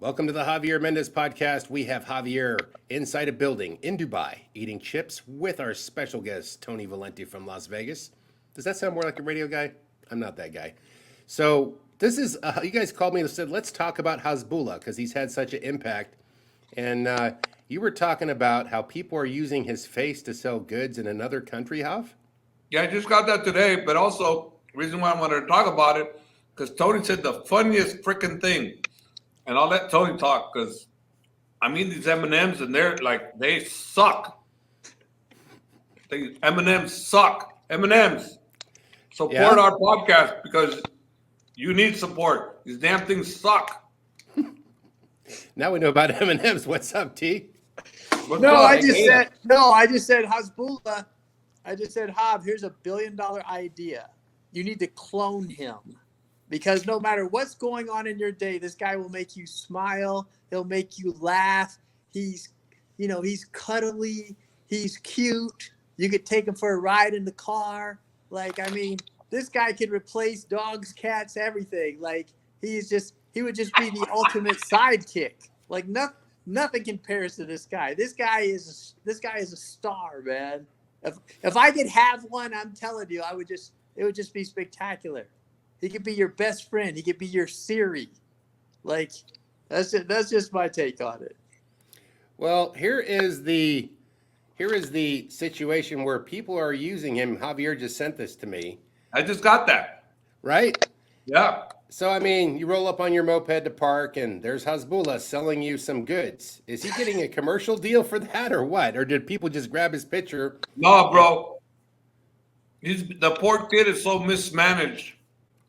Welcome to the Javier Mendez podcast. We have Javier inside a building in Dubai eating chips with our special guest, Tony Valenti from Las Vegas. Does that sound more like a radio guy? I'm not that guy. So, this is, you guys called me and said, let's talk about Hasbulla because he's had such an impact. And you were talking about how people are using his face to sell goods in another country, Hav? Yeah, I just got that today, but also reason why I wanted to talk about it because Tony said the funniest freaking thing, and I'll let Tony talk because I mean these M and M's and they're like they suck. M and M's suck. M and M's support Yeah. our podcast because you need support. These damn things suck. Now we know about M&M's. What's up, T? What's No, up? I just Yeah. said no. I just said Hasbulla. I just said Hob. Here's $1 billion idea. You need to clone him because no matter what's going on in your day, this guy will make you smile. He'll make you laugh. He's cuddly. He's cute. You could take him for a ride in the car. Like, I mean, this guy could replace dogs, cats, everything. Like, he would just be the ultimate sidekick. Like, nothing compares to this guy. This guy is a star, man. If I could have one, I'm telling you, it would just be spectacular. He could be your best friend. He could be your Siri. Like, that's just my take on it. Well, here is the situation where people are using him. Javier just sent this to me, I just got that. right? Yeah. So, I mean, you roll up on your moped to park, and there's Hasbulla selling you some goods. Is he getting a commercial deal for that, or what? Or did people just grab his picture? No, bro. The poor kid is so mismanaged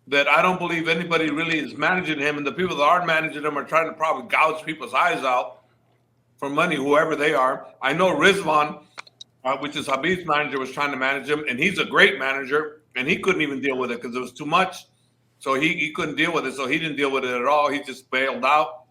that I don't believe anybody really is managing him, and the people that are managing him are trying to probably gouge people's eyes out for money, whoever they are. I know Rizvan, which is Habib's manager, was trying to manage him, and he's a great manager, and he couldn't even deal with it because it was too much. So he couldn't deal with it, so he didn't deal with it at all. He just bailed out,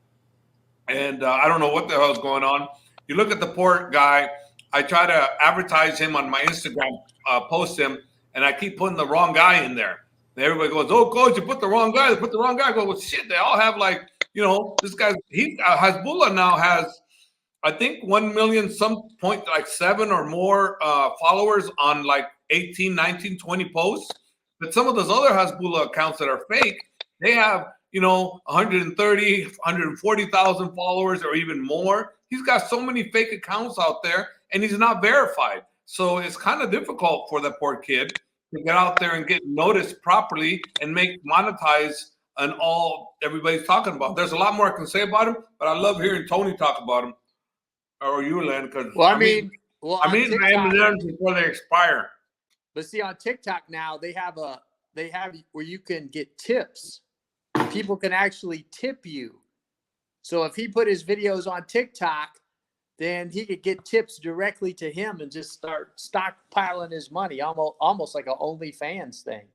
and I don't know what the hell's going on. You look at the poor guy. I try to advertise him on my Instagram, post him, and I keep putting the wrong guy in there. And everybody goes, "Oh, coach, you put the wrong guy. Put the wrong guy." I go, "Well, shit, they all have like, this guy. Hasbulla now has, I think, 1 million, some point like 7 or more followers on like 18, 19, 20 posts. But some of those other Hasbulla accounts that are fake, they have 130, 140,000 followers or even more. He's got so many fake accounts out there, and he's not verified. So it's kind of difficult for the poor kid to get out there and get noticed properly and monetize and all everybody's talking about. There's a lot more I can say about him, but I love hearing Tony talk about him. Or you, Len, because On TikTok, M&M's before they expire. But see, on TikTok now they have where you can get tips. People can actually tip you. So if he put his videos on TikTok, then he could get tips directly to him and just start stockpiling his money, almost like an OnlyFans thing.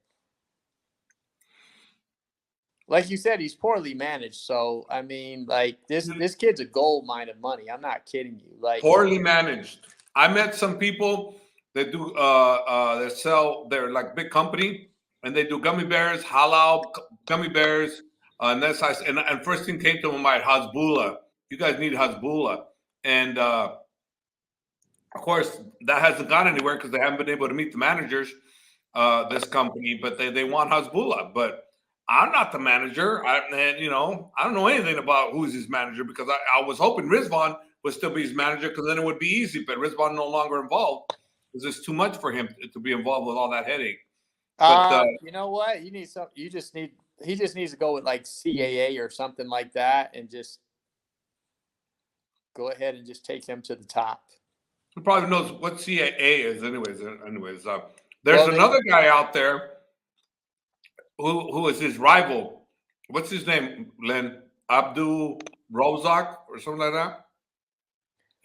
Like you said, he's poorly managed. So I mean, like this kid's a gold mine of money. I'm not kidding you. Like, Poorly managed. I met some people that do that sell, they're like big company, and they do gummy bears, halal gummy bears, and that's and first thing came to my mind, Hasbulla. You guys need Hasbulla, and of course that hasn't gone anywhere because they haven't been able to meet the managers, this company, but they want Hasbulla, but I'm not the manager. I don't know anything about who's his manager because I was hoping Rizvan would still be his manager because then it would be easy. But Rizvan no longer involved because it's too much for him to be involved with all that headache. But you know what? He just needs to go with like CAA or something like that and just go ahead and just take him to the top. he probably knows what CAA is, anyways. There's another guy out there who is his rival. What's his name, Len? Abdul Rozak or something like that.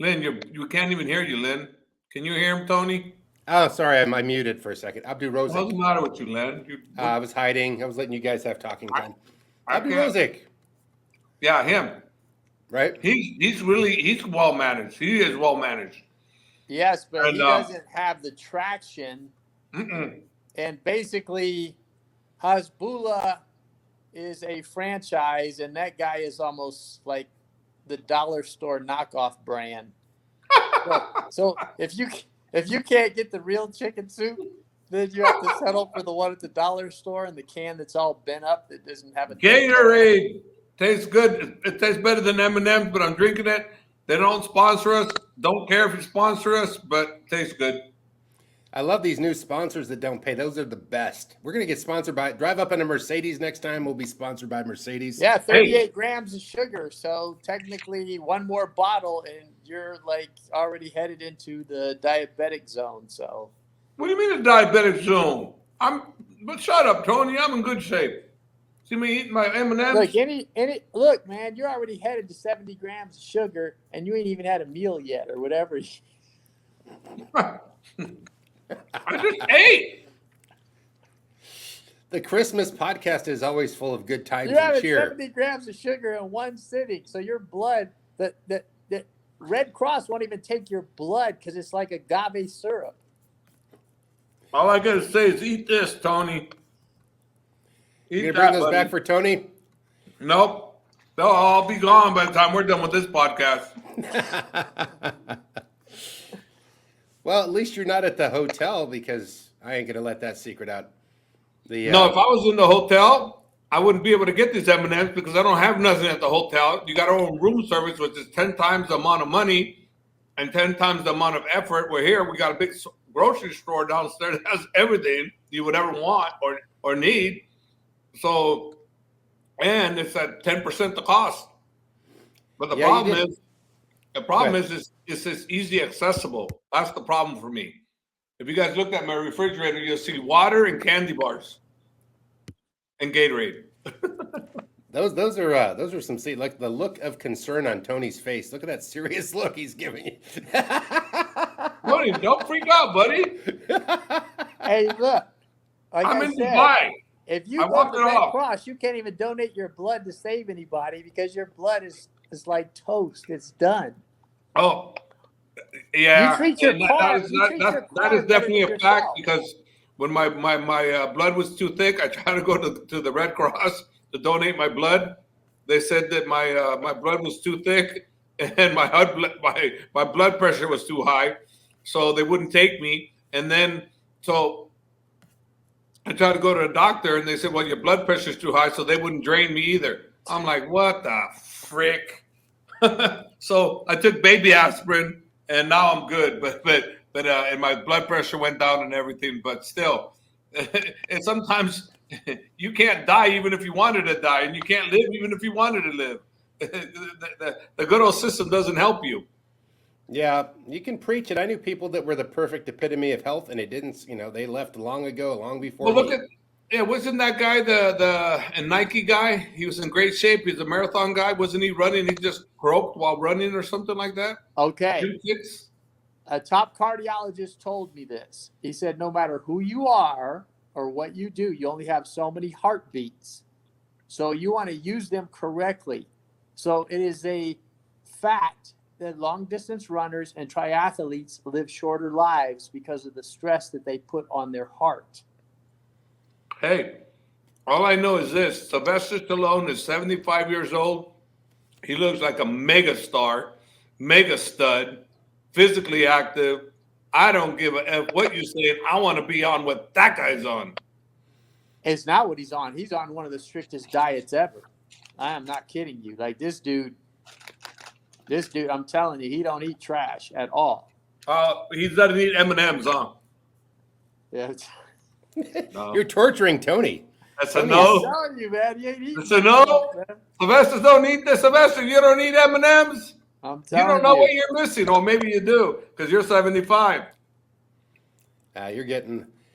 Lynn, you can't even hear you, Lynn. Can you hear him, Tony? Oh, sorry, I muted for a second. Abdu What's the Rozik. matter with you, Len? I was hiding. I was letting you guys have talking time. I Abdu can't- Rozik, Yeah, him. right? He's well managed. He is well managed. Yes, but And, he doesn't have the traction. Mm-mm. And basically, Hasbulla is a franchise, and that guy is almost like the dollar store knockoff brand. So if you can't get the real chicken soup, then you have to settle for the one at the dollar store in the can that's all bent up that doesn't have a Gatorade tastes good. It tastes better than M&M's, but I'm drinking it. They don't sponsor us. Don't care if you sponsor us, but it tastes good. I love these new sponsors that don't pay. Those are the best. We're going to get sponsored by, drive up in a Mercedes next time. We'll be sponsored by Mercedes. Yeah, 38 grams of sugar. So technically one more bottle and you're like already headed into the diabetic zone. So What do you mean a diabetic zone? But shut up, Tony. I'm in good shape. See me eating my M&Ms? look, man, you're already headed to 70 grams of sugar and you ain't even had a meal yet or whatever. I just ate. The Christmas podcast is always full of good times You're and having cheer. 70 grams of sugar in one sitting. So your blood, the Red Cross won't even take your blood because it's like agave syrup. All I gotta say is eat this, Tony. Eat You gonna bring those buddy. back for Tony? Nope. No, I'll be gone by the time we're done with this podcast. Well, at least you're not at the hotel because I ain't gonna let that secret out. No, if I was in the hotel, I wouldn't be able to get these M&Ms because I don't have nothing at the hotel. You got our own room service, which is 10 times the amount of money and 10 times the amount of effort. We're here. We got a big grocery store downstairs that has everything you would ever want or need. So, and it's at 10% the cost. But the problem is it's just easy accessible. That's the problem for me. If you guys look at my refrigerator, you'll see water and candy bars and Gatorade. Those are some like the look of concern on Tony's face. Look at that serious look he's giving you. Tony, don't freak out, buddy. Hey, look. Like I'm I in said, Dubai. if you I go walked to it Red off. Cross, you can't even donate your blood to save anybody because your blood is like toast. It's done. Oh, yeah. You treat your And car. that is definitely a fact because when my blood was too thick, I tried to go to the Red Cross to donate my blood. They said that my blood was too thick and my blood pressure was too high, so they wouldn't take me. And then so I tried to go to a doctor, and they said, "Well, your blood pressure is too high," so they wouldn't drain me either. I'm like, "What the frick?" So I took baby aspirin, and now I'm good. But and my blood pressure went down and everything. But still, and sometimes you can't die even if you wanted to die, and you can't live even if you wanted to live. The good old system doesn't help you. Yeah, you can preach it. I knew people that were the perfect epitome of health, and it didn't. They left long ago, long before. Well, wasn't that guy the Nike guy? He was in great shape. He's a marathon guy. Wasn't he running? He just croaked while running or something like that. Okay. A top cardiologist told me this. He said, no matter who you are or what you do, you only have so many heartbeats. So you want to use them correctly. So it is a fact that long distance runners and triathletes live shorter lives because of the stress that they put on their heart. Hey, all I know is this. Sylvester Stallone is 75 years old. He looks like a mega star, mega stud, physically active. I don't give a F what you say. I want to be on what that guy's on. It's not what he's on. He's on one of the strictest diets ever. I am not kidding you. Like this dude, I'm telling you, he don't eat trash at all. He doesn't eat M&Ms, huh? Yeah. No. You're torturing Tony. That's a I'm no. telling you, man. You ain't eating That's a no. Sylvester don't eat this. Sylvester, you don't eat M&Ms. I'm You telling don't know what you're missing, or maybe you do, because you're 75.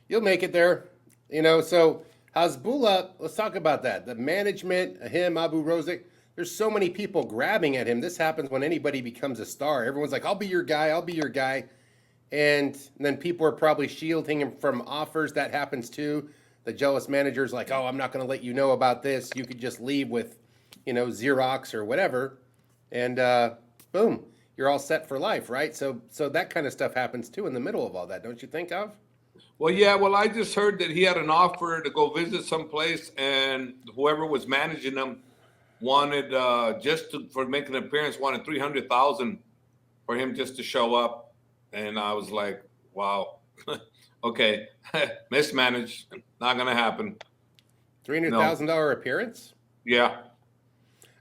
You'll make it there. So Hasbulla, let's talk about that. The management, him, Abu Rozik, there's so many people grabbing at him. This happens when anybody becomes a star. Everyone's like, I'll be your guy. I'll be your guy. And then people are probably shielding him from offers. That happens too. The jealous manager's like, oh, I'm not going to let you know about this. You could just leave with, Xerox or whatever. And boom, you're all set for life, right? So that kind of stuff happens too in the middle of all that, don't you think of? Well, yeah. Well, I just heard that he had an offer to go visit someplace, and whoever was managing him wanted for making an appearance wanted 300,000 for him just to show up, and I was like, wow, okay, mismanaged, not gonna happen. $300,000 appearance? Yeah.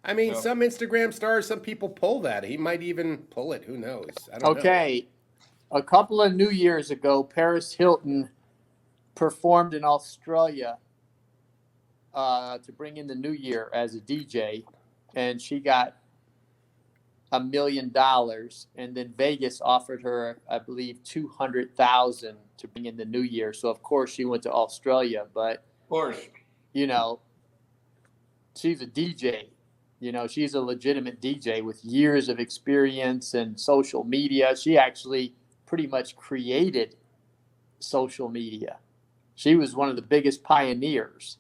I mean, Yeah. some Instagram stars, some people pull that. He might even pull it. Who knows? I don't know. Okay. A couple of New Years ago, Paris Hilton performed in Australia to bring in the new year as a DJ, and she got $1 million. And then Vegas offered her, I believe, 200,000 to bring in the new year. So of course she went to Australia, but Of course. you know, she's a DJ. You know, she's a legitimate DJ with years of experience in social media. She actually pretty much created social media. She was one of the biggest pioneers.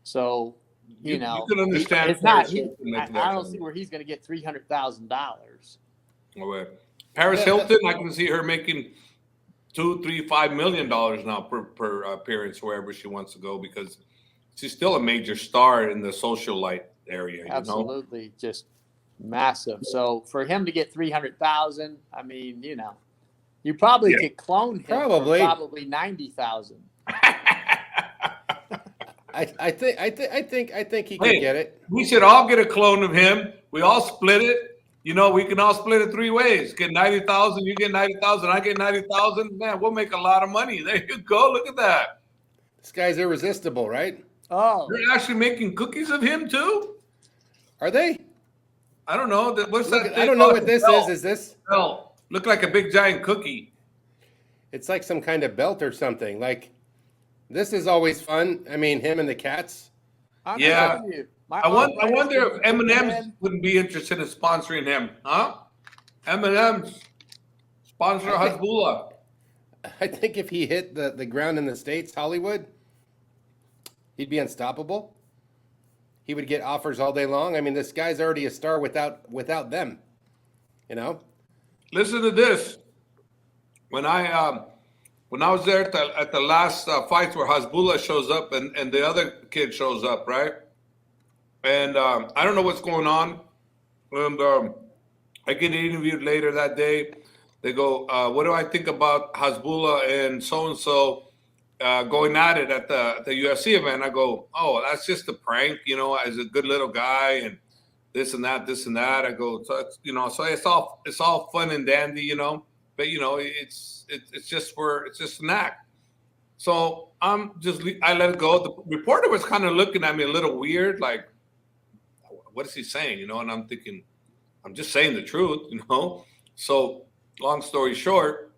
So, you know, can understand. it's not. I don't see where he's going to get $300,000. Paris Hilton, I can see her making $2, $3, $5 million now per appearance wherever she wants to go, because she's still a major star in the socialite area. Absolutely, just massive. So for him to get 300,000, I mean, you know, you probably could clone him for probably 90,000. I think he could get it. We should all get a clone of him. We all split it. You know, we can all split it 3 ways. Get 90,000, you get 90,000, I get 90,000. Man, we'll make a lot of money. There you go. Look at that. This guy's irresistible, right? Oh, They're actually making cookies of him too? Are they? I don't know. What's that thing? I don't know what this is. Is this? Belt. Look like a big giant cookie. It's like some kind of belt or something. Like, this is always fun. I mean, him and the cats. Yeah. I wonder if M&M's wouldn't be interested in sponsoring him, huh? M&M's sponsor Hasbulla. I think if he hit the ground in the States, Hollywood, he'd be unstoppable. He would get offers all day long. I mean, this guy's already a star without them. You know? Listen to this. When I was there at the last fights where Hasbulla shows up and the other kid shows up, right? And I don't know what's going on. And I get interviewed later that day. They go, what do I think about Hasbulla and so-and-so going at it at the UFC event? I go, oh, that's just a prank, you know, as a good little guy and this and that. I go, so it's, you know, so it's all fun and dandy, you know, but you know, it's just an act. So I let it go. The reporter was kind of looking at me a little weird, like, what is he saying? You know, and I'm thinking, I'm just saying the truth, you know? So long story short,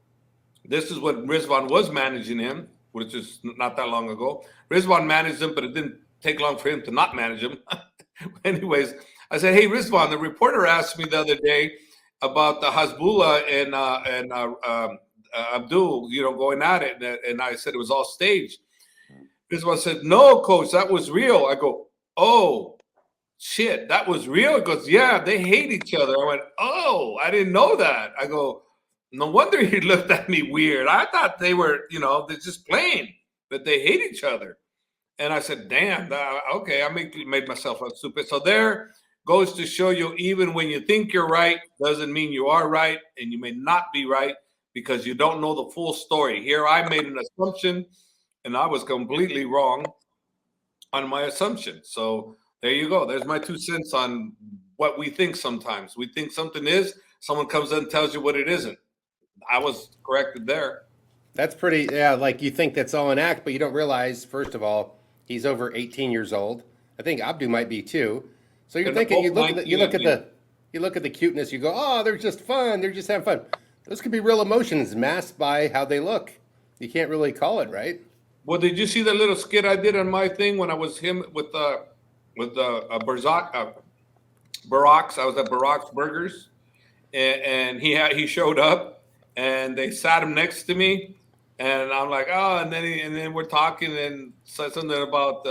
this is what Rizwan was managing him, which is not that long ago. Rizwan managed him, but it didn't take long for him to not manage him. Anyways, I said, hey, Rizwan, the reporter asked me the other day about the Hasbulla and Abdul, you know, going at it. And I said it was all staged. Rizwan said, no, coach, that was real. I go, oh, shit, that was real? He goes, yeah, they hate each other. I went, oh, I didn't know that. I go, no wonder he looked at me weird. I thought they were, you know, they're just playing, that they hate each other. And I said, damn, okay, I made myself look stupid. So there goes to show you, even when you think you're right, doesn't mean you are right, and you may not be right because you don't know the full story. Here I made an assumption, and I was completely wrong on my assumption. So there you go. There's my 2 cents on what we think sometimes. We think something is, someone comes in and tells you what it isn't. I was corrected there. That's pretty, yeah, like you think that's all an act, but you don't realize, first of all, he's over 18 years old. I think Abdu might be too. So you're thinking, you look at the cuteness, you go, oh, they're just fun, they're just having fun. Those could be real emotions masked by how they look. You can't really call it, right? Well, did you see the little skit I did on my thing when I was him with Baraks? I was at Baraks Burgers, and he showed up, and they sat him next to me, and I'm like, oh, and then we're talking and said something about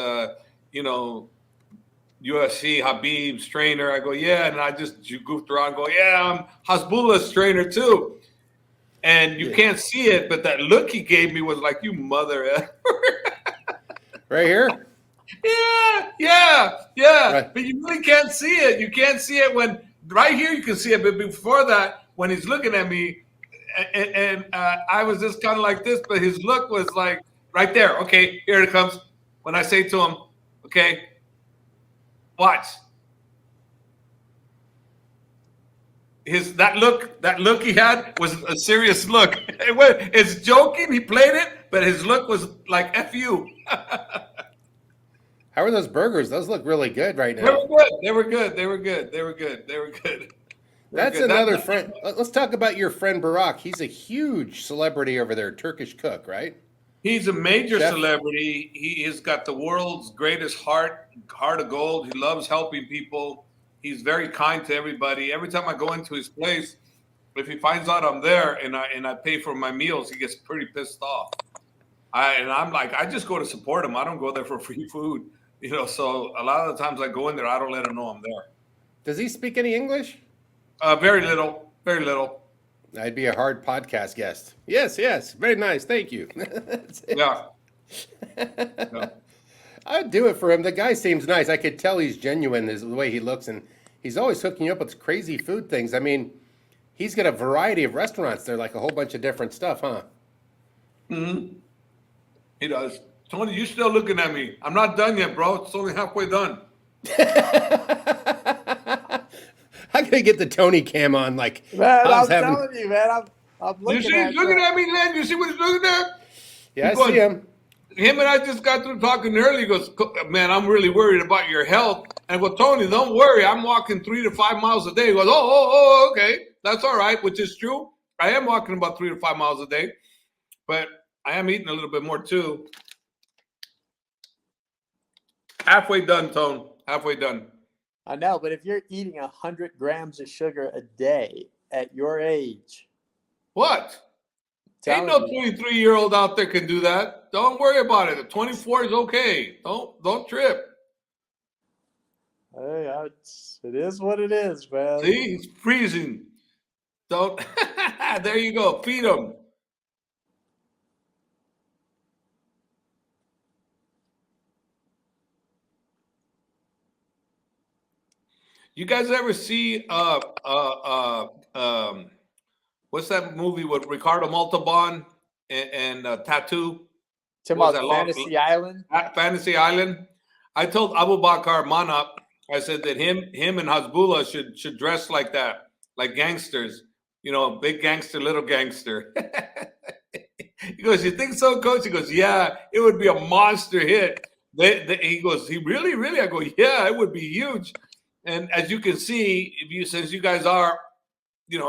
you know, UFC Habib's trainer. I go, yeah, and I just goofed around, and go, yeah, I'm Hasbulla's trainer too. and you can't see it, but that look he gave me was like, you mother. Right here? Yeah. Right. But you really can't see it. You can't see it when right here you can see it, but before that, when he's looking at me, and I was just kind of like this, but his look was like right there. Okay, here it comes. When I say to him, okay, watch. That look he had was a serious look. It's joking. He played it, but his look was like "F you." How are those burgers? Those look really good right They now. were good. They were good. They were good. They were good. They were good. That's another friend. Let's talk about your friend Barack. He's a huge celebrity over there, Turkish cook, right? He's a major Chef? celebrity. He has got the world's greatest heart of gold. He loves helping people. He's very kind to everybody. Every time I go into his place, if he finds out I'm there and I pay for my meals, he gets pretty pissed off. I'm like, I just go to support him. I don't go there for free food. So a lot of the times I go in there, I don't let him know I'm there. Does he speak any English? Very little. Very little. I'd be a hard podcast guest. Yes. Very nice. Thank you. Yeah. I'd do it for him. The guy seems nice. I could tell he's genuine the way he looks, and he's always hooking you up with crazy food things. I mean, he's got a variety of restaurants there, like a whole bunch of different stuff, huh? Mm-hmm. He does. Tony, you still looking at me. I'm not done yet, bro. It's only halfway done. I gotta get the Tony cam on. Like, Man, I'm telling you, man. I'm looking You see he's looking at me, man? You see what he's looking at? Yeah, I see him. Him and I just got through talking earlier. He goes, man, I'm really worried about your health. And I go, Tony, don't worry. I'm walking 3 to 5 miles a day. He goes, oh, okay. That's all right, which is true. I am walking about 3 to 5 miles a day. But I am eating a little bit more, too. Halfway done, Tone. Halfway done. I know, but if you're eating 100 grams of sugar a day at your age. What? Ain't no 23-year-old out there can do that. Don't worry about it. The 24 is okay. Don't trip. Hey, it is what it is, man. See, he's freezing. Don't. There you go. Feed him. You guys ever see what's that movie with Ricardo Montalban and Tattoo? Talking about Fantasy Island? Fantasy Island. I told Abu Bakar Manap, I said that him and Hasbulla should dress like that, like gangsters. Big gangster, little gangster. He goes, you think so, Coach? He goes, yeah, it would be a monster hit. He goes, he really? I go, yeah, it would be huge. And as you can see, since you guys are,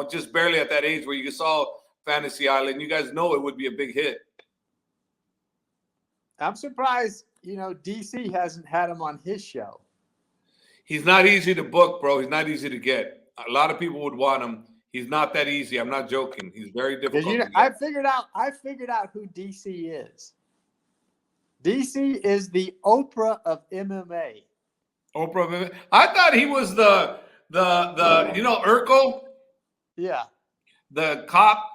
just barely at that age where you saw Fantasy Island, you guys know it would be a big hit. I'm surprised, DC hasn't had him on his show. He's not easy to book, bro. He's not easy to get. A lot of people would want him. He's not that easy. I'm not joking. He's very difficult. I figured out who DC is. DC is the Oprah of MMA. Oprah. I thought he was the Urkel. Yeah. The cop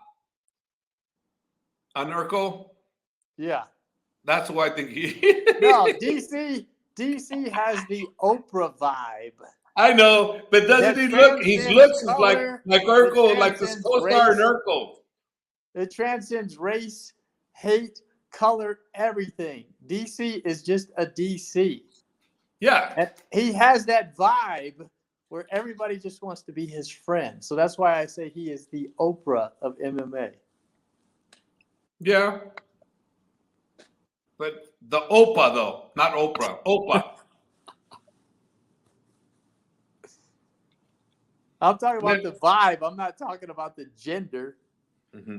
on Urkel. Yeah. That's who I think he. No, DC has the Oprah vibe. I know, but doesn't he look? He looks like Urkel, like the co-star in Urkel. It transcends race, hate, color, everything. DC is just a DC. Yeah. And he has that vibe where everybody just wants to be his friend. So that's why I say he is the Oprah of MMA. Yeah. But the Opa, though, not Oprah. Opa. I'm talking about the vibe. I'm not talking about the gender. Mm-hmm.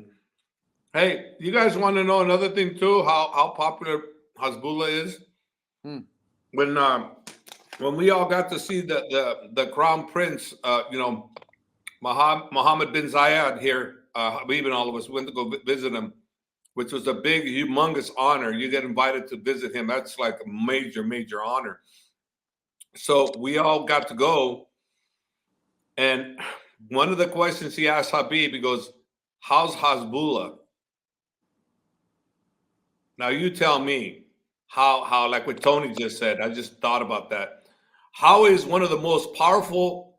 Hey, you guys want to know another thing, too, how popular Hasbulla is? When we all got to see the Crown Prince, Mohammed bin Zayed here, even all of us went to go visit him, which was a big, humongous honor. You get invited to visit him. That's like a major, major honor. So we all got to go. And one of the questions he asked Habib, he goes, how's Hasbulla? Now you tell me how like what Tony just said. I just thought about that. How is one of the most powerful,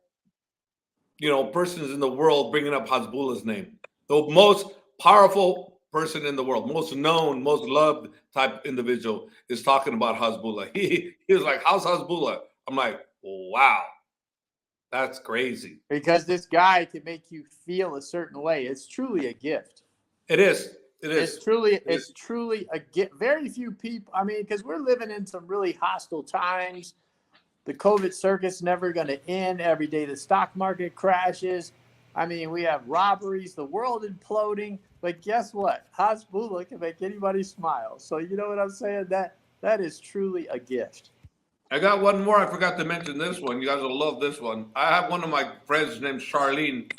persons in the world bringing up Hasbulla's name? The most powerful person in the world, most known, most loved type individual is talking about Hasbulla. He was like, "How's Hasbulla?" I'm like, "Wow, that's crazy." Because this guy can make you feel a certain way. It's truly a gift. It is. It is. It's truly a gift. Very few people. I mean, because we're living in some really hostile times. The COVID circuit's never going to end. Every day the stock market crashes. I mean, we have robberies, the world imploding. But guess what? Hasbulla can make anybody smile. So you know what I'm saying? That is truly a gift. I got one more. I forgot to mention this one. You guys will love this one. I have one of my friends named Charlene.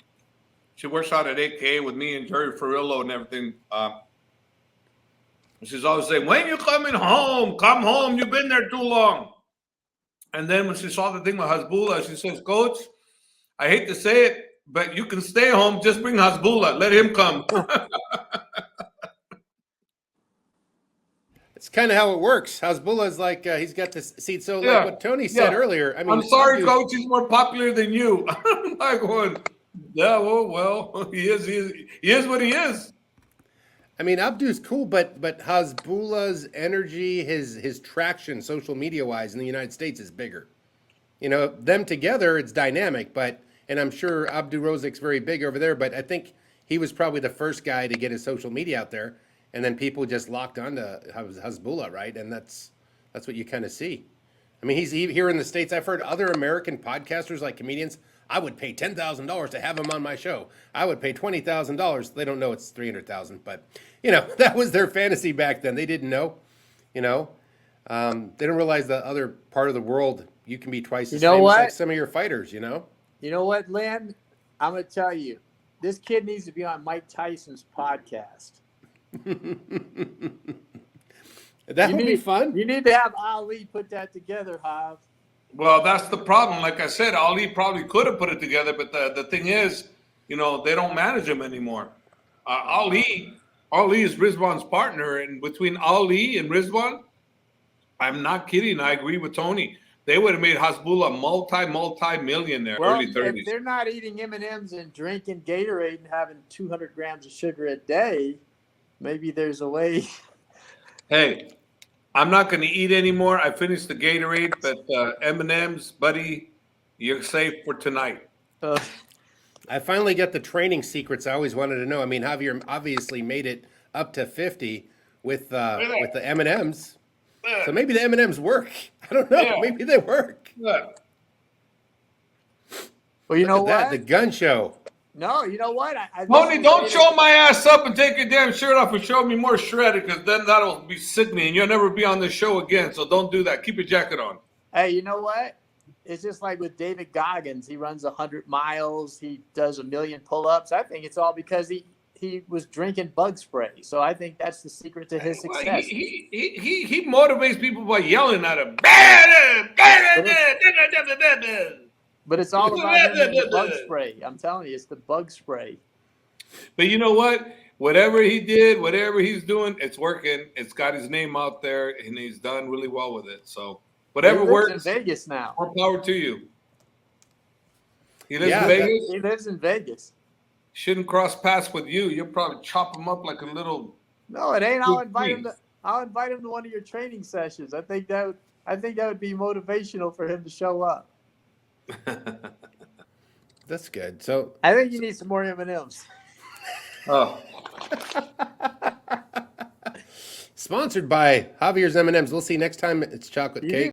She works out at AKA with me and Jerry Ferrillo and everything. She's always saying, "When you coming home? Come home. You've been there too long." And then when she saw the thing with Hasbulla, she says, "Coach, I hate to say it, but you can stay home. Just bring Hasbulla. Let him come." It's kind of how it works. Hasbulla's like he's got this seat. So like what Tony said earlier. I mean, I'm sorry, Coach. He's more popular than you. I'm like, yeah, well, he is what he is. I mean, Abdu's cool, but Hasbulla's energy, his traction, social media wise, in the United States is bigger. Them together, it's dynamic. And I'm sure Abdu Rozik's very big over there. But I think he was probably the first guy to get his social media out there, and then people just locked onto Hasbulla, right? And that's what you kind of see. I mean, he's here in the States. I've heard other American podcasters, like comedians. I would pay $10,000 to have him on my show. I would pay $20,000. They don't know it's $300,000, but that was their fantasy back then. They didn't know. They didn't realize the other part of the world you can be twice as famous like some of your fighters. You know what, Lynn? I'm gonna tell you, this kid needs to be on Mike Tyson's podcast. That would be fun. You need to have Ali put that together, Hav. Well, that's the problem. Like I said, Ali probably could have put it together, but the thing is, they don't manage him anymore. Ali is Rizwan's partner, and between Ali and Rizwan, I'm not kidding. I agree with Tony. They would have made Hasbulla multi-millionaire early 30s. If they're not eating M&Ms and drinking Gatorade and having 200 grams of sugar a day, maybe there's a way. Hey, I'm not going to eat anymore. I finished the Gatorade, but M&M's, buddy, you're safe for tonight. I finally got the training secrets I always wanted to know. I mean, Javier obviously made it up to 50 with the M&Ms. So maybe the M&Ms work. I don't know. Yeah. Maybe they work. Yeah. Well, you know what? The gun show. No, you know what? Tony, don't show my ass up and take your damn shirt off and show me more shredded, because then that'll be sickening and you'll never be on the show again. So don't do that. Keep your jacket on. Hey, you know what? It's just like with David Goggins. He runs 100 miles. He does 1 million pull-ups. I think it's all because he was drinking bug spray. So I think that's the secret to his success. He motivates people by yelling at him. But it's all about him and the bug spray. I'm telling you, it's the bug spray. But you know what? Whatever he did, whatever he's doing, it's working. It's got his name out there, and he's done really well with it. So whatever works. He lives in Vegas now. More power to you. He lives in Vegas? He lives in Vegas. Shouldn't cross paths with you. You'll probably chop him up like a little. No, it ain't. I'll invite him to one of your training sessions. I think that would be motivational for him to show up. That's good. So I think you need some more M&Ms. Oh. Sponsored by Javier's M&Ms. We'll see you next time. It's chocolate cake.